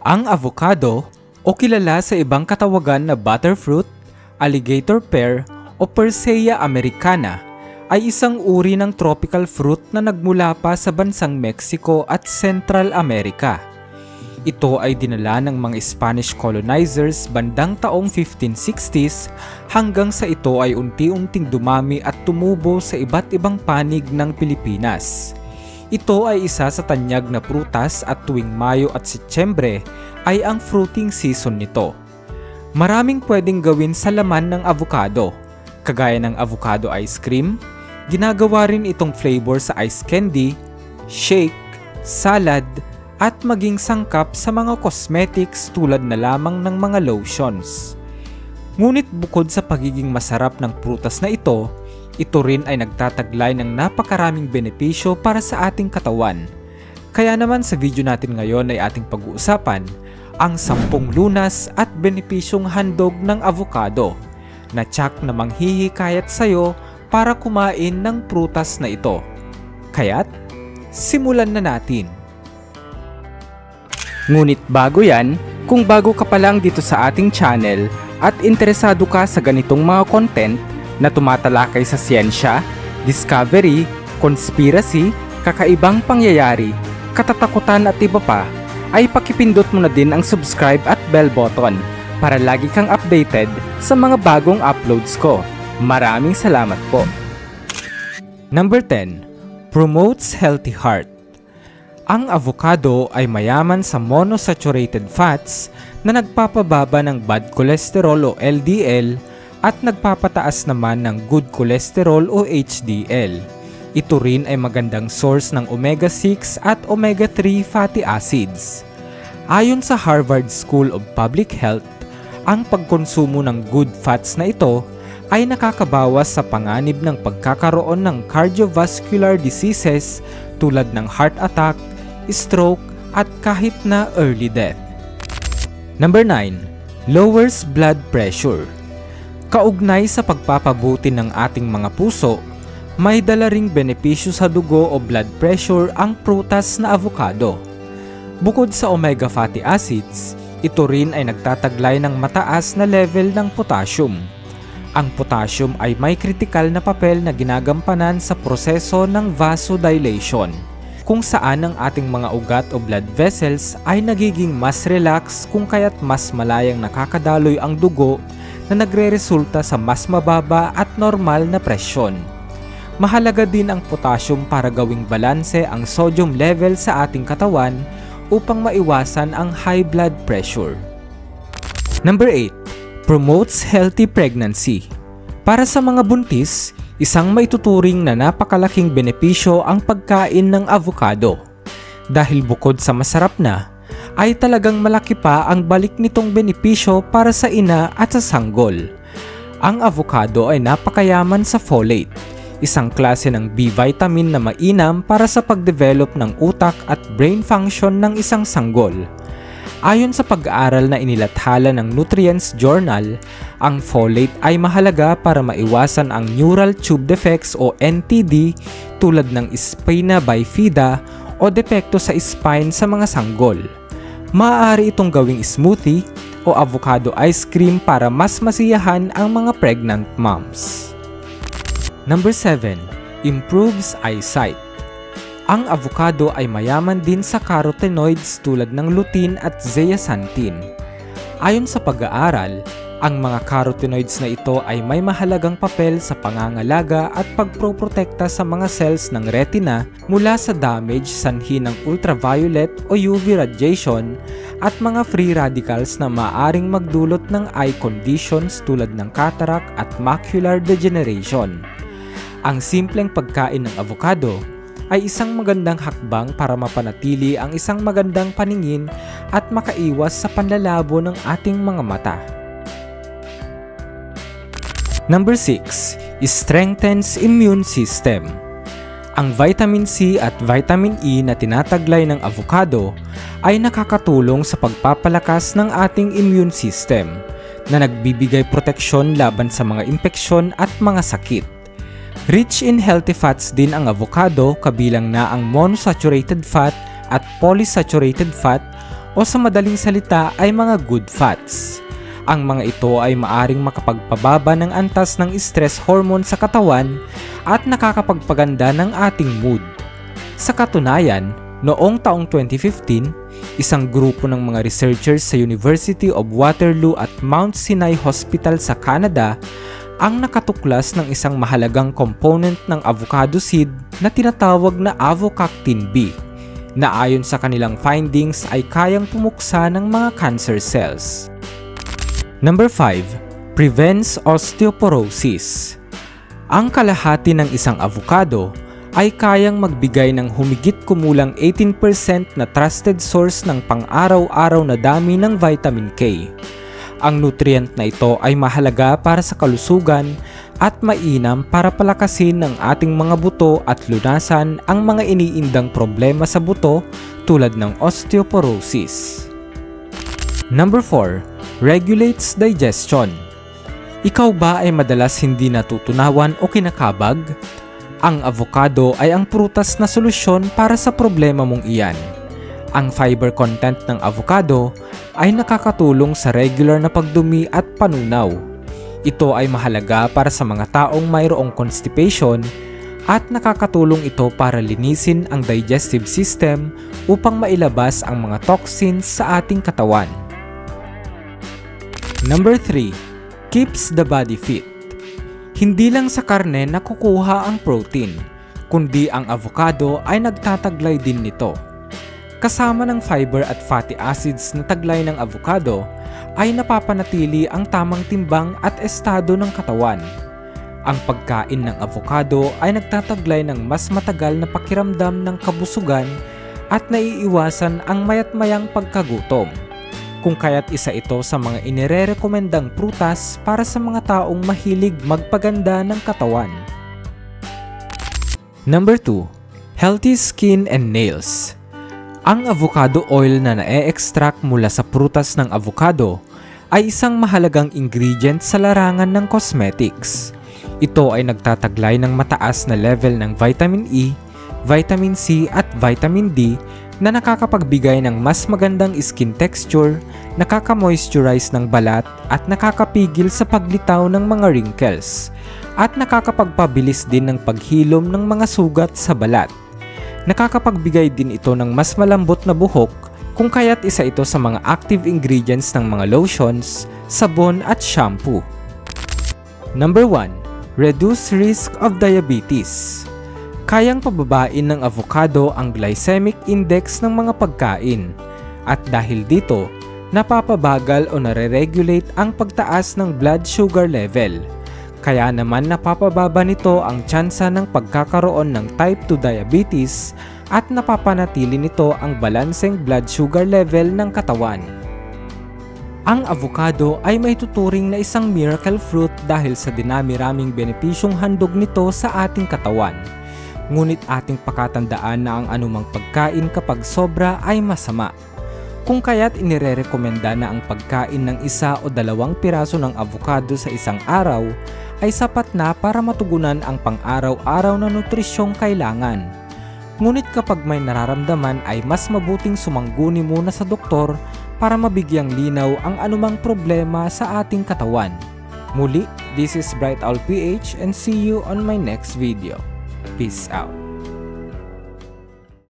Ang avocado o kilala sa ibang katawagan na butterfruit, alligator pear o Persea americana ay isang uri ng tropical fruit na nagmula pa sa bansang Mexico at Central America. Ito ay dinala ng mga Spanish colonizers bandang taong 1560s hanggang sa ito ay unti-unting dumami at tumubo sa iba't ibang panig ng Pilipinas. Ito ay isa sa tanyag na prutas at tuwing Mayo at Setyembre ay ang fruiting season nito. Maraming pwedeng gawin sa laman ng avocado, kagaya ng avocado ice cream. Ginagawa rin itong flavor sa ice candy, shake, salad, at maging sangkap sa mga cosmetics tulad na lamang ng mga lotions. Ngunit bukod sa pagiging masarap ng prutas na ito rin ay nagtataglay ng napakaraming benepisyo para sa ating katawan. Kaya naman sa video natin ngayon ay ating pag-uusapan ang 10 lunas at benepisyong handog ng avocado na tiyak na manghihikayat sa'yo para kumain ng prutas na ito. Kaya't, simulan na natin! Ngunit bago yan, kung bago ka pa lang dito sa ating channel at interesado ka sa ganitong mga content na tumatalakay sa siyensya, discovery, conspiracy, kakaibang pangyayari, katatakutan at iba pa, ay pakipindot mo na din ang subscribe at bell button para lagi kang updated sa mga bagong uploads ko. Maraming salamat po! Number 10. Promotes healthy heart. Ang avocado ay mayaman sa monosaturated fats na nagpapababa ng bad cholesterol o LDL at nagpapataas naman ng good cholesterol o HDL. Ito rin ay magandang source ng omega-6 at omega-3 fatty acids. Ayon sa Harvard School of Public Health, ang pagkonsumo ng good fats na ito ay nakakabawas sa panganib ng pagkakaroon ng cardiovascular diseases tulad ng heart attack, stroke at kahit na early death. Number 9. Lowers blood pressure. Kaugnay sa pagpapabuti ng ating mga puso, may dala ring benepisyo sa dugo o blood pressure ang prutas na avocado. Bukod sa omega fatty acids, ito rin ay nagtataglay ng mataas na level ng potassium. Ang potassium ay may kritikal na papel na ginagampanan sa proseso ng vasodilation, kung saan ang ating mga ugat o blood vessels ay nagiging mas relax kung kaya't mas malayang nakakadaloy ang dugo na nagre-resulta sa mas mababa at normal na presyon. Mahalaga din ang potassium para gawing balanse ang sodium level sa ating katawan upang maiwasan ang high blood pressure. Number 8. Promotes healthy pregnancy. Para sa mga buntis, isang maituturing na napakalaking benepisyo ang pagkain ng avocado. Dahil bukod sa masarap na, ay talagang malaki pa ang balik nitong benepisyo para sa ina at sa sanggol. Ang avocado ay napakayaman sa folate, isang klase ng B vitamin na mainam para sa pagdevelop ng utak at brain function ng isang sanggol. Ayon sa pag-aaral na inilathala ng Nutrients Journal, ang folate ay mahalaga para maiwasan ang neural tube defects o NTD tulad ng spina bifida o depekto sa spine sa mga sanggol. Maaari itong gawing smoothie o avocado ice cream para mas masiyahan ang mga pregnant moms. Number 7. Improves eyesight. Ang avocado ay mayaman din sa carotenoids tulad ng lutein at zeaxanthin. Ayon sa pag-aaral, ang mga carotenoids na ito ay may mahalagang papel sa pangangalaga at pagproprotekta sa mga cells ng retina mula sa damage sanhi ng ultraviolet o UV radiation at mga free radicals na maaaring magdulot ng eye conditions tulad ng cataract at macular degeneration. Ang simpleng pagkain ng avocado ay isang magandang hakbang para mapanatili ang isang magandang paningin at makaiwas sa panlalabo ng ating mga mata. Number 6. Strengthens immune system. Ang vitamin C at vitamin E na tinataglay ng avocado ay nakakatulong sa pagpapalakas ng ating immune system na nagbibigay proteksyon laban sa mga impeksyon at mga sakit. Rich in healthy fats din ang avocado, kabilang na ang monosaturated fat at polysaturated fat o sa madaling salita ay mga good fats. Ang mga ito ay maaring makapagpababa ng antas ng stress hormone sa katawan at nakakapagpaganda ng ating mood. Sa katunayan, noong taong 2015, isang grupo ng mga researchers sa University of Waterloo at Mount Sinai Hospital sa Canada ang nakatuklas ng isang mahalagang component ng avocado seed na tinatawag na avocactin B, na ayon sa kanilang findings ay kayang pumuksa ng mga cancer cells. Number 5. Prevents osteoporosis. Ang kalahati ng isang avocado ay kayang magbigay ng humigit kumulang 18% na trusted source ng pang-araw-araw na dami ng vitamin K. Ang nutrient na ito ay mahalaga para sa kalusugan at mainam para palakasin ng ating mga buto at lunasan ang mga iniindang problema sa buto tulad ng osteoporosis. Number 4. Regulates digestion. Ikaw ba ay madalas hindi natutunawan o kinakabag? Ang avocado ay ang prutas na solusyon para sa problema mong iyan. Ang fiber content ng avocado ay nakakatulong sa regular na pagdumi at panunaw. Ito ay mahalaga para sa mga taong mayroong constipation at nakakatulong ito para linisin ang digestive system upang mailabas ang mga toxins sa ating katawan. Number 3. Keeps the body fit. Hindi lang sa karne nakukuha ang protein, kundi ang avocado ay nagtataglay din nito. Kasama ng fiber at fatty acids na taglay ng avocado ay napapanatili ang tamang timbang at estado ng katawan. Ang pagkain ng avocado ay nagtataglay ng mas matagal na pakiramdam ng kabusugan at naiiwasan ang mayat-mayang pagkagutom. Kung kaya't isa ito sa mga inirerekomendang prutas para sa mga taong mahilig magpaganda ng katawan. Number 2. Healthy skin and nails. Ang avocado oil na na-extract mula sa prutas ng avocado ay isang mahalagang ingredient sa larangan ng cosmetics. Ito ay nagtataglay ng mataas na level ng vitamin E, vitamin C at vitamin D na nakakapagbigay ng mas magandang skin texture, nakaka-moisturize ng balat at nakakapigil sa paglitaw ng mga wrinkles, at nakakapagpabilis din ng paghilom ng mga sugat sa balat. Nakakapagbigay din ito ng mas malambot na buhok, kung kaya't isa ito sa mga active ingredients ng mga lotions, sabon at shampoo. Number 1. Reduce risk of diabetes. Kayang pababain ng avocado ang glycemic index ng mga pagkain, at dahil dito, napapabagal o nare-regulate ang pagtaas ng blood sugar level. Kaya naman napapababa nito ang tsansa ng pagkakaroon ng type 2 diabetes at napapanatili nito ang balanseng blood sugar level ng katawan. Ang avocado ay may tuturing na isang miracle fruit dahil sa dinami-raming benepisyong handog nito sa ating katawan. Ngunit ating pakatandaan na ang anumang pagkain kapag sobra ay masama. Kung kaya't inirerekomenda na ang pagkain ng 1 o 2 piraso ng avocado sa isang araw ay sapat na para matugunan ang pang-araw-araw na nutrisyong kailangan. Ngunit kapag may nararamdaman ay mas mabuting sumangguni muna sa doktor para mabigyang linaw ang anumang problema sa ating katawan. Muli, this is Bright Owl PH and see you on my next video. Peace out.